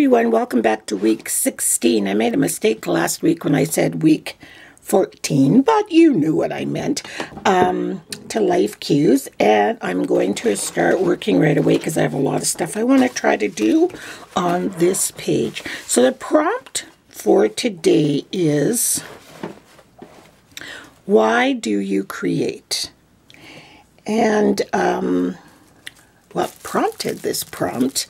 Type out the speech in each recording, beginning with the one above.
everyone, welcome back to week 16. I made a mistake last week when I said week 14, but you knew what I meant, to life cues, and I'm going to start working right away because I have a lot of stuff I want to try to do on this page. So the prompt for today is, why do you create? And what prompted this prompt?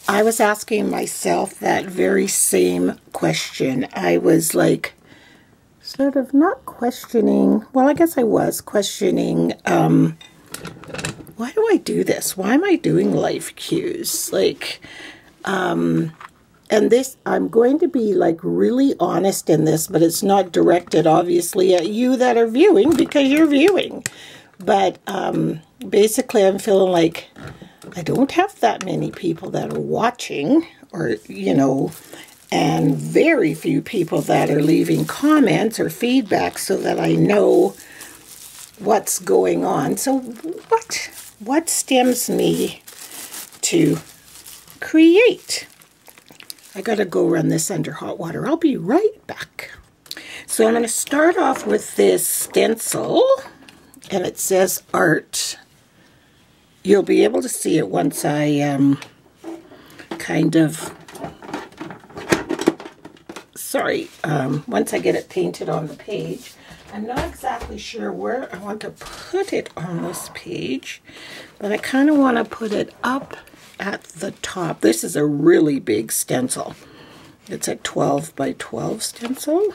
I was asking myself that very same question. I was like, sort of not questioning, well, I guess I was questioning, why do I do this? Why am I doing life cues? Like, and this, I'm going to be like really honest in this, but it's not directed obviously at you that are viewing because you're viewing. But basically I'm feeling like I don't have that many people that are watching, or, you know, and very few people that are leaving comments or feedback so that I know what's going on. So what stems me to create? I gotta go run this under hot water. I'll be right back. So I'm gonna start off with this stencil, and it says art. You'll be able to see it once I once I get it painted on the page. I'm not exactly sure where I want to put it on this page, but I kind of want to put it up at the top. This is a really big stencil. It's a 12 by 12 stencil.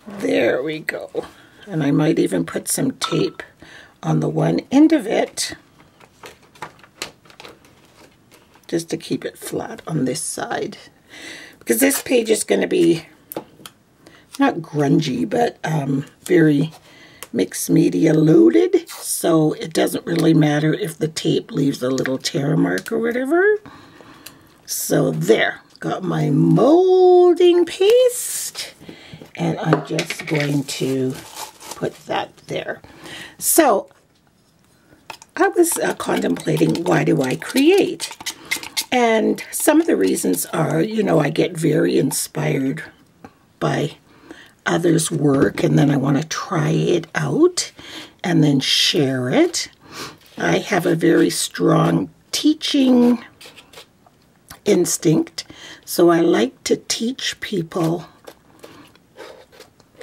There we go. And I might even put some tape on the one end of it, just to keep it flat on this side, because this page is going to be not grungy, but very mixed media loaded, so it doesn't really matter if the tape leaves a little tear mark or whatever. So there, got my molding paste, and I'm just going to put that there. So I was contemplating, why do I create? And some of the reasons are, you know, I get very inspired by others' work, and then I want to try it out and then share it. I have a very strong teaching instinct, so I like to teach people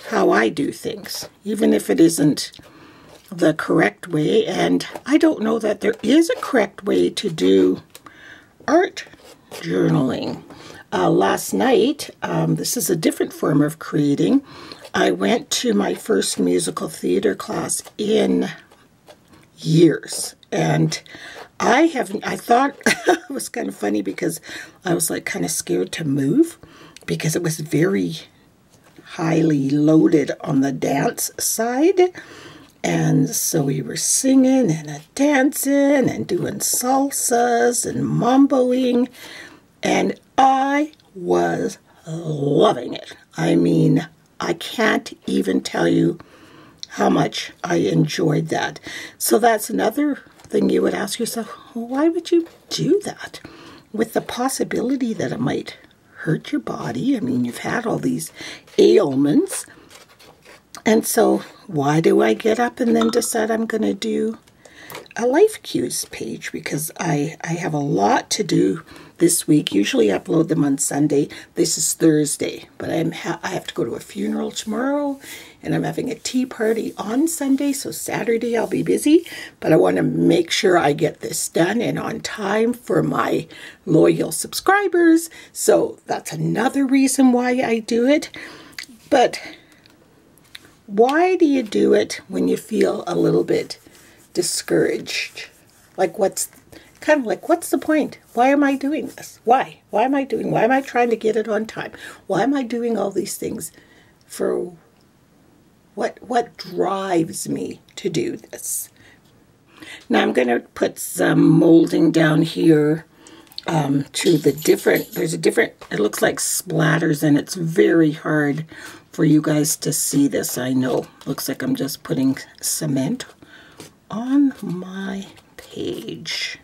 how I do things, even if it isn't the correct way. And I don't know that there is a correct way to do art journaling. Last night, this is a different form of creating. I went to my first musical theater class in years, and I thought it was kind of funny because I was like kind of scared to move because it was very highly loaded on the dance side. And so we were singing and dancing and doing salsas and mamboing, and I was loving it. I mean, I can't even tell you how much I enjoyed that. So that's another thing you would ask yourself, well, why would you do that? With the possibility that it might hurt your body. I mean, you've had all these ailments. And so why do I get up and then decide I'm going to do a life cues page? Because I have a lot to do this week. Usually I upload them on Sunday. This is Thursday, but I have to go to a funeral tomorrow, and I'm having a tea party on Sunday, so Saturday I'll be busy, but I want to make sure I get this done and on time for my loyal subscribers. So that's another reason why I do it. But why do you do it when you feel a little bit discouraged? Like, what's the point? Why am I doing this? Why? Why am I trying to get it on time? Why am I doing all these things? For what drives me to do this? Now I'm going to put some molding down here to the different, it looks like splatters, and it's very hard for you guys to see this, I know. Looks like I'm just putting cement on my page.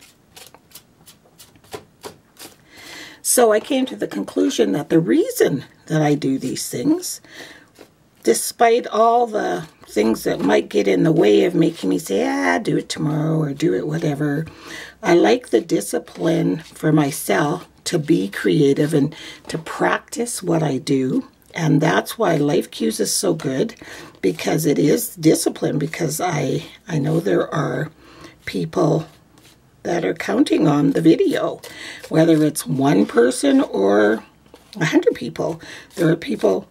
So I came to the conclusion that the reason that I do these things, despite all the things that might get in the way of making me say, do it tomorrow or do it whatever, I like the discipline for myself to be creative and to practice what I do. And that's why Life Cues is so good, because it is discipline, because I know there are people that are counting on the video, whether it's one person or 100 people. There are people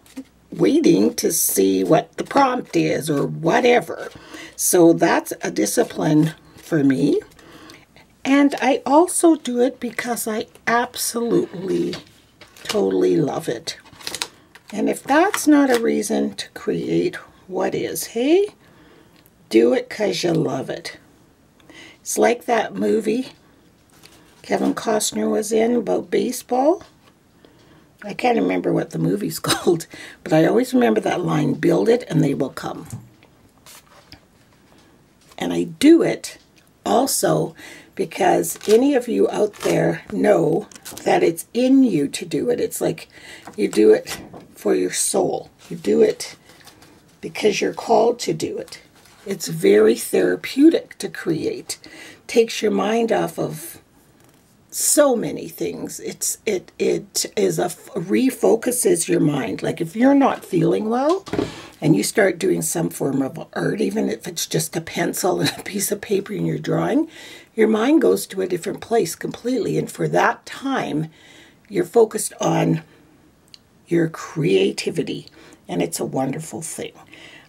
waiting to see what the prompt is or whatever. So that's a discipline for me. And I also do it because I absolutely, totally love it. And if that's not a reason to create, what is? Hey, do it because you love it. It's like that movie Kevin Costner was in about baseball. I can't remember what the movie's called, but I always remember that line, build it and they will come. And I do it also because any of you out there know that it's in you to do it. It's like you do it for your soul. You do it because you're called to do it. It's very therapeutic to create. Takes your mind off of so many things. It refocuses your mind. Like if you're not feeling well and you start doing some form of art, even if it's just a pencil and a piece of paper and you're drawing, your mind goes to a different place completely. And for that time, you're focused on your creativity. And it's a wonderful thing.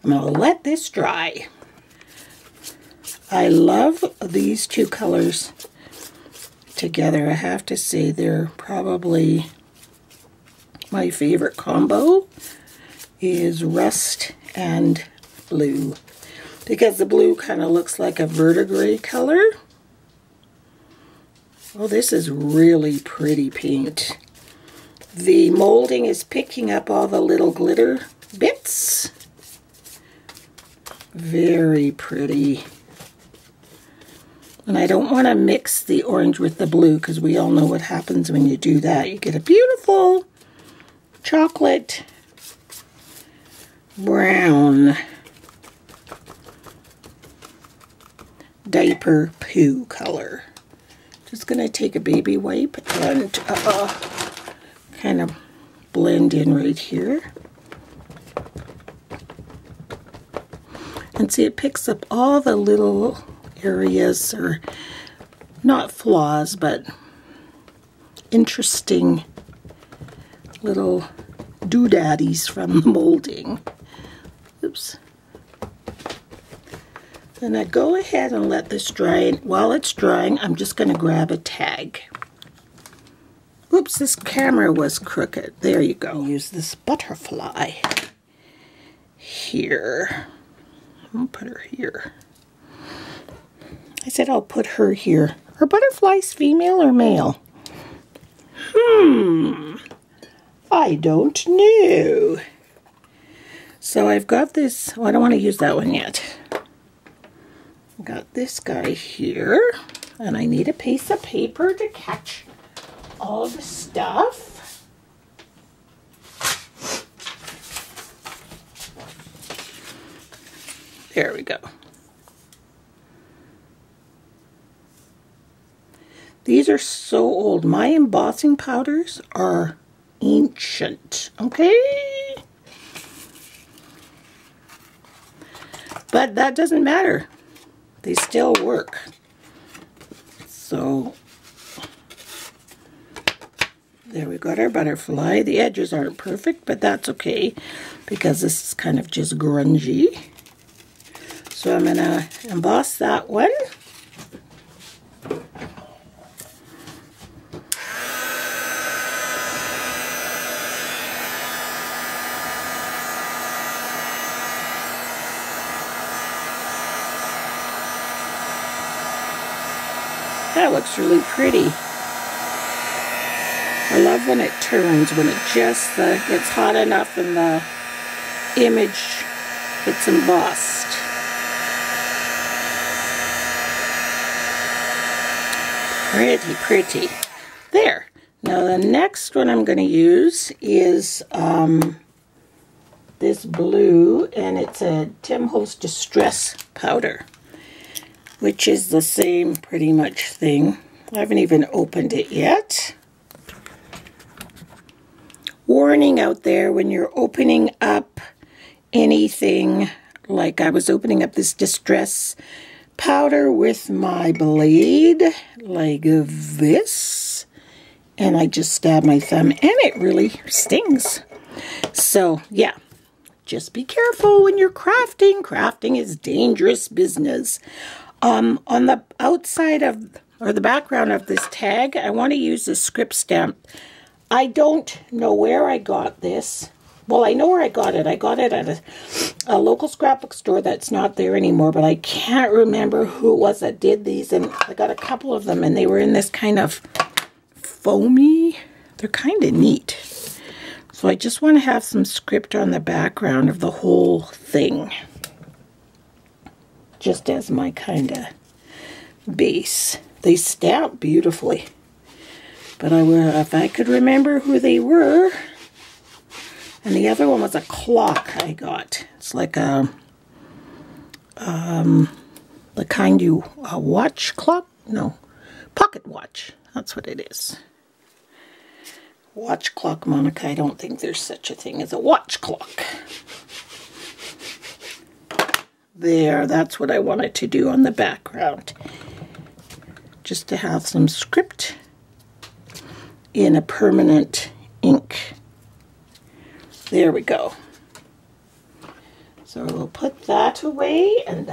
I'm going to let this dry. I love these two colors together. I have to say they're probably my favorite combo is rust and blue, because the blue kind of looks like a verdigris color. Oh, this is really pretty paint. The molding is picking up all the little glitter bits. Very pretty. And I don't want to mix the orange with the blue, because we all know what happens when you do that. You get a beautiful chocolate brown diaper poo color. Just going to take a baby wipe and kind of blend in right here. And see, it picks up all the little areas, or not flaws, but interesting little doodaddies from the molding. Oops. Then I go ahead and let this dry, and while it's drying, I'm just going to grab a tag. Oops, this camera was crooked. There you go. Use this butterfly here. I'll put her here. I said I'll put her here. Are butterflies female or male? I don't know. So I've got this. Oh, I don't want to use that one yet. I've got this guy here. And I need a piece of paper to catch all the stuff. There we go. These are so old. My embossing powders are ancient, okay? But that doesn't matter. They still work. So, there we got our butterfly. The edges aren't perfect, but that's okay, because this is kind of just grungy. So I'm going to emboss that one. That looks really pretty. I love when it turns, when it just gets hot enough and the image gets embossed. Pretty, pretty. There. Now the next one I'm going to use is this blue, and it's a Tim Holtz Distress Powder, which is the same pretty much thing. I haven't even opened it yet. Warning out there, when you're opening up anything, like I was opening up this Distress Powder with my blade, like this, and I just stabbed my thumb, and it really stings. So, yeah. Just be careful when you're crafting. Crafting is dangerous business. On the outside of, or the background of this tag, I want to use the script stamp. I don't know where I got this. Well, I know where I got it. I got it at a local scrapbook store that's not there anymore, but I can't remember who it was that did these, and I got a couple of them, and they were in this kind of foamy. They're kind of neat. So I just want to have some script on the background of the whole thing, just as my kind of base. They stamp beautifully, but if I could remember who they were. And the other one was a clock I got. It's like the kind you watch clock? No, pocket watch. That's what it is. Watch clock, Monica. I don't think there's such a thing as a watch clock. There, that's what I wanted to do on the background. Just to have some script in a permanent ink. There we go. So we'll put that away, and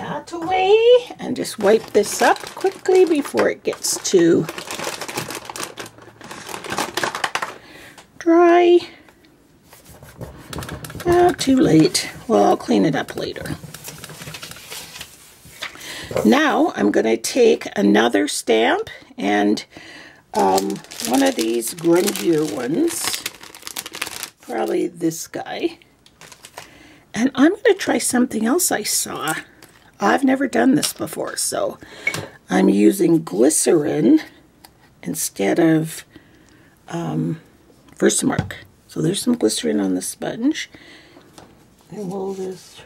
just wipe this up quickly before it gets too dry. Too late. Well, I'll clean it up later. Now I'm going to take another stamp, and one of these grungier ones, probably this guy, and I'm going to try something else I saw. I've never done this before, so I'm using glycerin instead of Versamark. So there's some glycerin on the sponge, and we'll just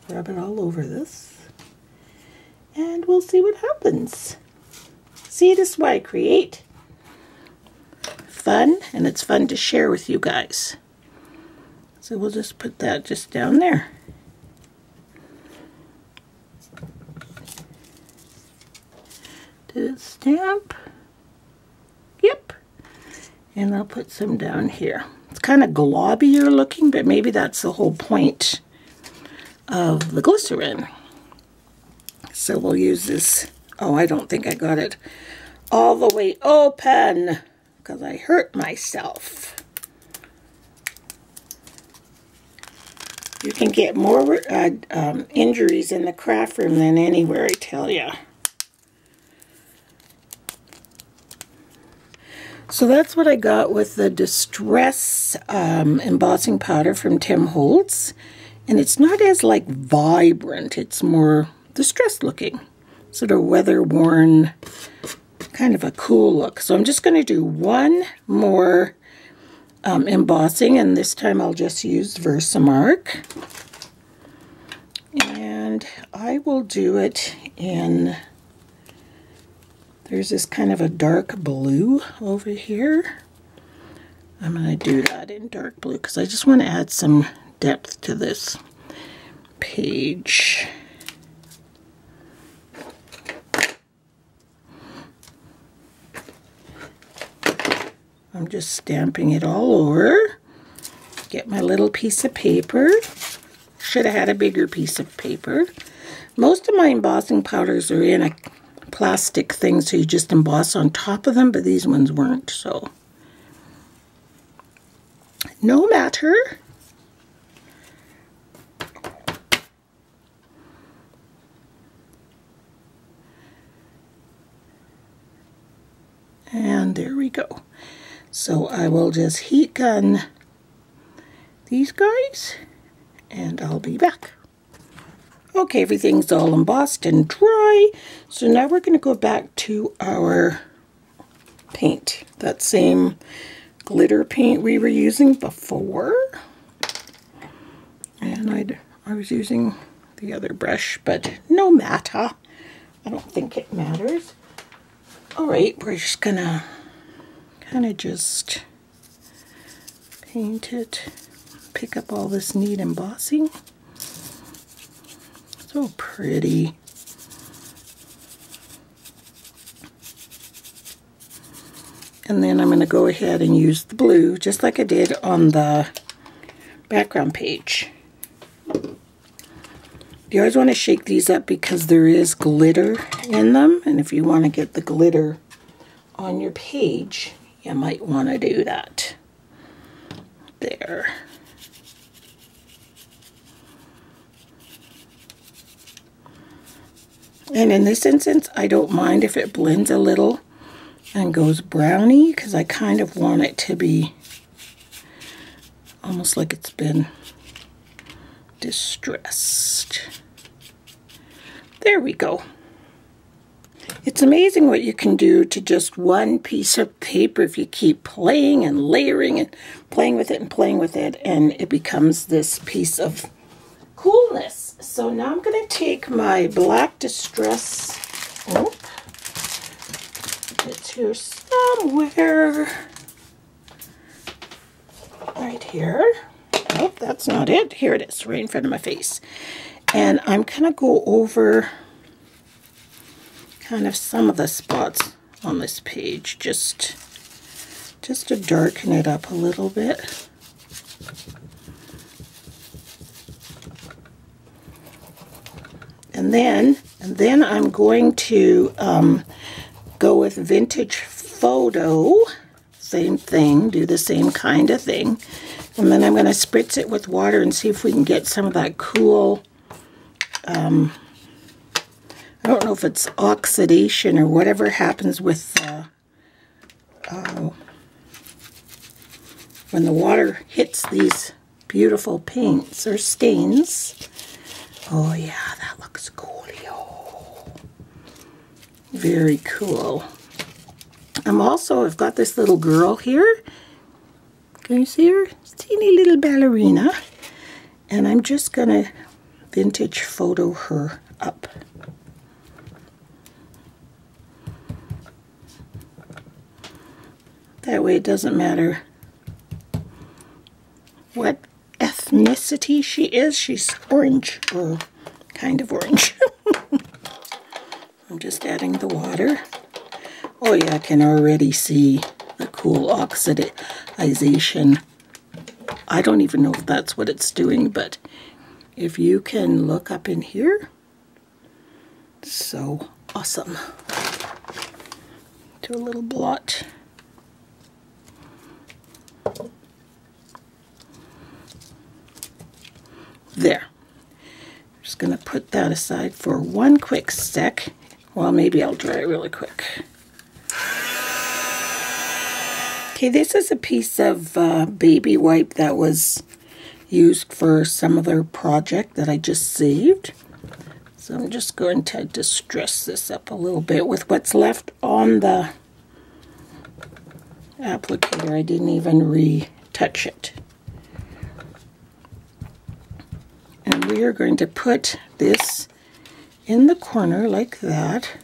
rub it all over this, and we'll see what happens. See, this is why I create fun, and it's fun to share with you guys. So we'll just put that just down there. Did it stamp? Yep. And I'll put some down here. It's kind of globbier looking, but maybe that's the whole point of the glycerin. So we'll use this. Oh, I don't think I got it all the way open because I hurt myself. You can get more injuries in the craft room than anywhere, I tell you. So that's what I got with the Distress embossing powder from Tim Holtz. And it's not as like vibrant, it's more distressed looking. Sort of weather-worn, kind of a cool look. So I'm just going to do one more embossing, and this time I'll just use Versamark. And I will do it in, there's this kind of a dark blue over here. I'm going to do that in dark blue because I just want to add some depth to this page. I'm just stamping it all over. Get my little piece of paper. Should have had a bigger piece of paper. Most of my embossing powders are in a plastic thing, so you just emboss on top of them, but these ones weren't, so no matter. And there we go. So I will just heat gun these guys, and I'll be back. Okay, everything's all embossed and dry. So now we're going to go back to our paint, that same glitter paint we were using before. And I was using the other brush, but no matter. I don't think it matters. Alright, we're just gonna kind of just paint it, pick up all this neat embossing. So pretty. And then I'm going to go ahead and use the blue, just like I did on the background page. You always want to shake these up because there is glitter in them, and if you want to get the glitter on your page, you might want to do that. There. And in this instance, I don't mind if it blends a little and goes browny, because I kind of want it to be almost like it's been distressed. There we go. It's amazing what you can do to just one piece of paper if you keep playing and layering and playing with it and playing with it, and it becomes this piece of coolness. So now I'm going to take my black distress, it's here somewhere, right here. Nope, that's not it. Here it is, right in front of my face. And I'm going to go over kind of some of the spots on this page, just to darken it up a little bit. And then I'm going to go with Vintage Photo, same thing, do the same kind of thing. And then I'm going to spritz it with water and see if we can get some of that cool, I don't know if it's oxidation or whatever happens with when the water hits these beautiful paints or stains. Oh yeah, that looks cool. Very cool. I've got this little girl here. Can you see her? Teeny little ballerina. And I'm just gonna Vintage Photo her up. That way it doesn't matter what ethnicity she is. She's orange, or kind of orange. I'm just adding the water. Oh yeah, I can already see the cool oxidization. I don't even know if that's what it's doing, but if you can look up in here, so awesome. Do a little blot. There. I'm just going to put that aside for one quick sec. Well, maybe I'll dry it really quick. Okay, this is a piece of baby wipe that was used for some other project that I just saved. So I'm just going to distress this up a little bit with what's left on the applicator. I didn't even retouch it. And we are going to put this in the corner like that,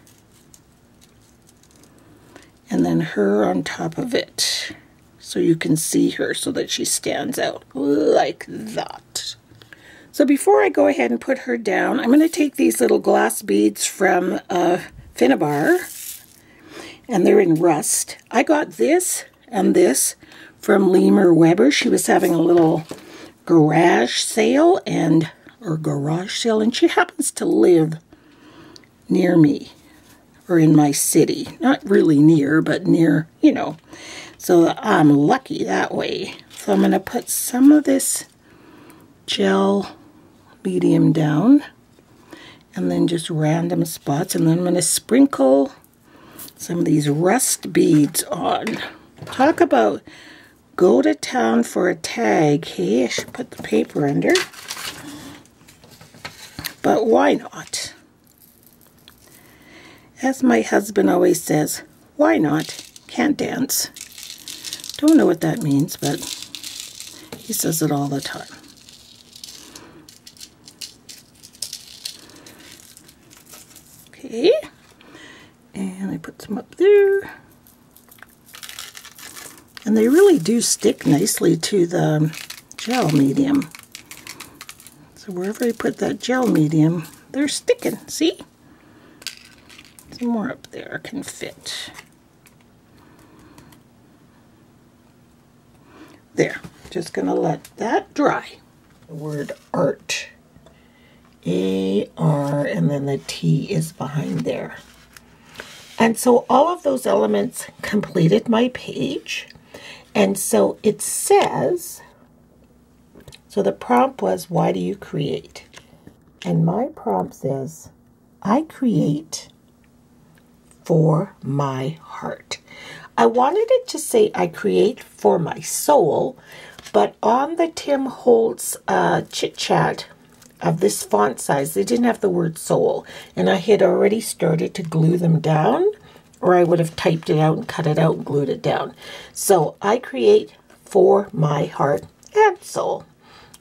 and then her on top of it, so you can see her so that she stands out like that. So before I go ahead and put her down, I'm going to take these little glass beads from Finnabar, and they're in rust. I got this and this from Lemur Weber. She was having a little garage sale, and she happens to live near me, or in my city. Not really near, but near, you know. So I'm lucky that way. So I'm going to put some of this gel medium down, and then just random spots, and then I'm going to sprinkle some of these rust beads on. Talk about go to town for a tag. Hey, I should put the paper under. But why not? As my husband always says, why not? can't dance. Don't know what that means, but he says it all the time. Okay, and I put some up there. And they really do stick nicely to the gel medium. So wherever I put that gel medium, they're sticking, see? Some more up there can fit. There, just gonna let that dry. The word art, A-R, and then the T is behind there. And so all of those elements completed my page. And so it says, so the prompt was, why do you create? And my prompt says, I create for my heart. I wanted it to say, I create for my soul, but on the Tim Holtz chit chat of this font size, they didn't have the word soul. And I had already started to glue them down, or I would have typed it out and cut it out and glued it down. So I create for my heart and soul.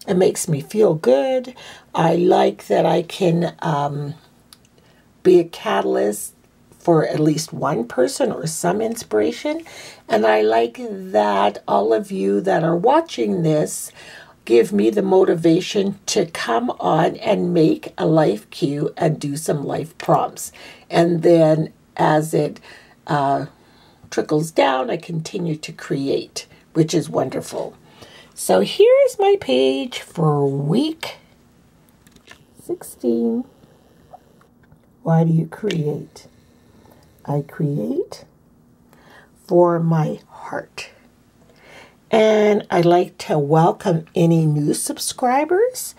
It makes me feel good. I like that I can be a catalyst for at least one person or some inspiration. And I like that all of you that are watching this give me the motivation to come on and make a life cue and do some life prompts. And then as it trickles down, I continue to create, which is wonderful. So here is my page for week 16. Why do you create? I create for my heart. And I'd like to welcome any new subscribers.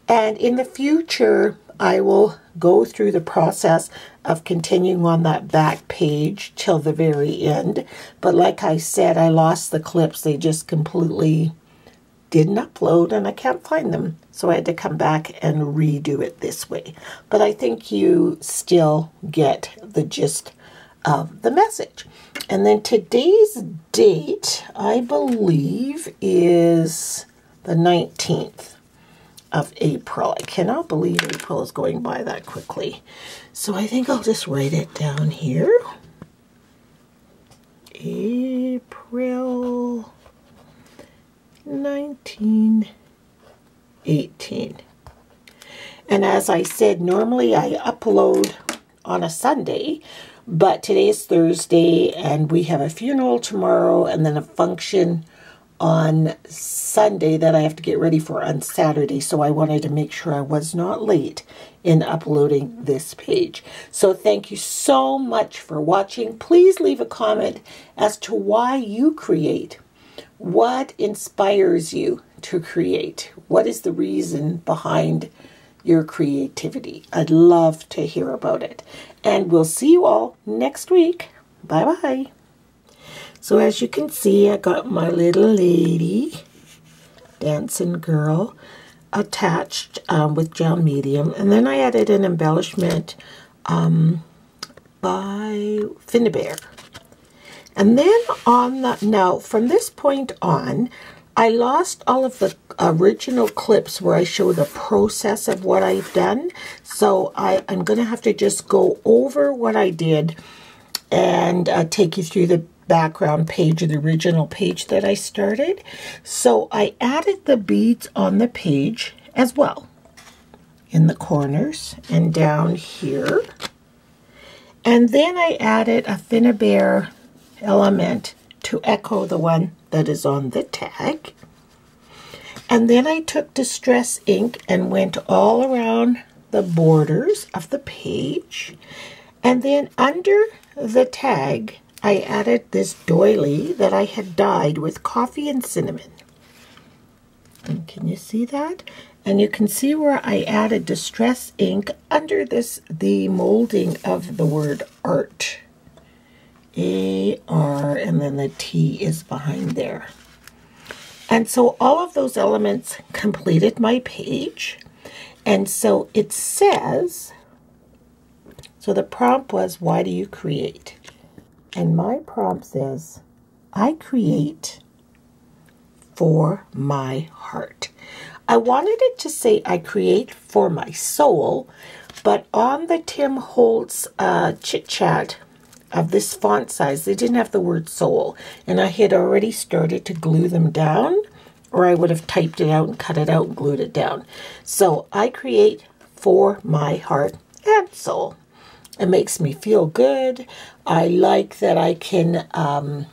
And in the future, I will go through the process of continuing on that back page till the very end. But like I said, I lost the clips. They just completely didn't upload and I can't find them. So I had to come back and redo it this way. But I think you still get the gist of the message. And then today's date, I believe, is the 19th of April. I cannot believe April is going by that quickly. So I think I'll just write it down here. April 1918. And as I said, normally I upload on a Sunday, but today is Thursday and we have a funeral tomorrow and then a function on Sunday that I have to get ready for on Saturday. So I wanted to make sure I was not late in uploading this page. So thank you so much for watching. Please leave a comment as to why you create. What inspires you to create? What is the reason behind your creativity? I'd love to hear about it. And we'll see you all next week. Bye-bye. So as you can see, I got my little lady, dancing girl, attached with gel medium. And then I added an embellishment by Finnabair. And then on the, now from this point on, I lost all of the original clips where I show the process of what I've done. So I'm going to have to just go over what I did and take you through the background page of the original page that I started. So I added the beads on the page as well, in the corners and down here. And then I added a Finnabair element to echo the one that is on the tag. And then I took Distress ink and went all around the borders of the page. And then under the tag, I added this doily that I had dyed with coffee and cinnamon. And can you see that? And you can see where I added Distress ink under this, the molding of the word art. A-R, and then the T is behind there. And so all of those elements completed my page. And so it says, so the prompt was, why do you create? And my prompt says, I create for my heart. I wanted it to say I create for my soul, but on the Tim Holtz chit chat of this font size, they didn't have the word soul, and I had already started to glue them down, or I would have typed it out and cut it out and glued it down. So I create for my heart and soul. It makes me feel good. I like that I can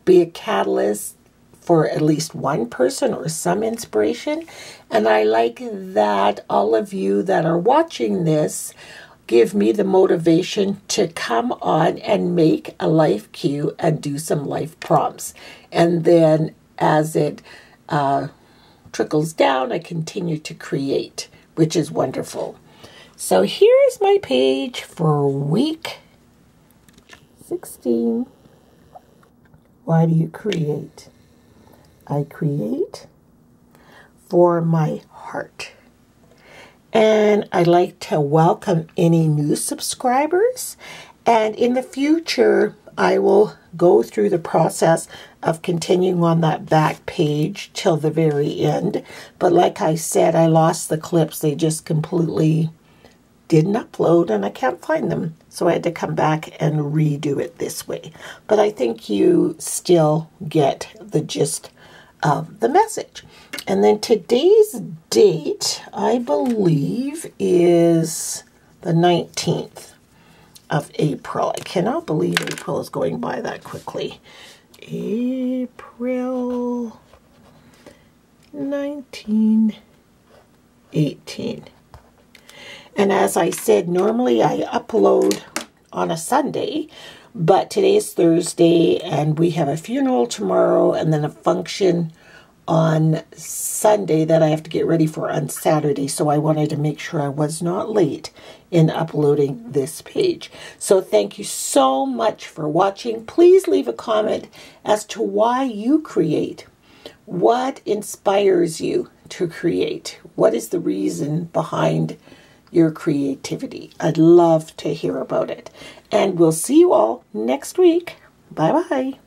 be a catalyst for at least one person or some inspiration. And I like that all of you that are watching this give me the motivation to come on and make a life cue and do some life prompts. And then as it trickles down, I continue to create, which is wonderful. So here's my page for week 16. Why do you create? I create for my heart. And I'd like to welcome any new subscribers. And in the future, I will go through the process of continuing on that back page till the very end. But like I said, I lost the clips. They just completely didn't upload and I can't find them. So I had to come back and redo it this way. But I think you still get the gist of the message. And then today's date, I believe, is the 19th of April. I cannot believe April is going by that quickly. April 1918. And as I said, normally I upload on a Sunday, but today is Thursday and we have a funeral tomorrow and then a function on Sunday that I have to get ready for on Saturday. So I wanted to make sure I was not late in uploading this page. So thank you so much for watching. Please leave a comment as to why you create. What inspires you to create? What is the reason behind your creativity? I'd love to hear about it. And we'll see you all next week. Bye-bye.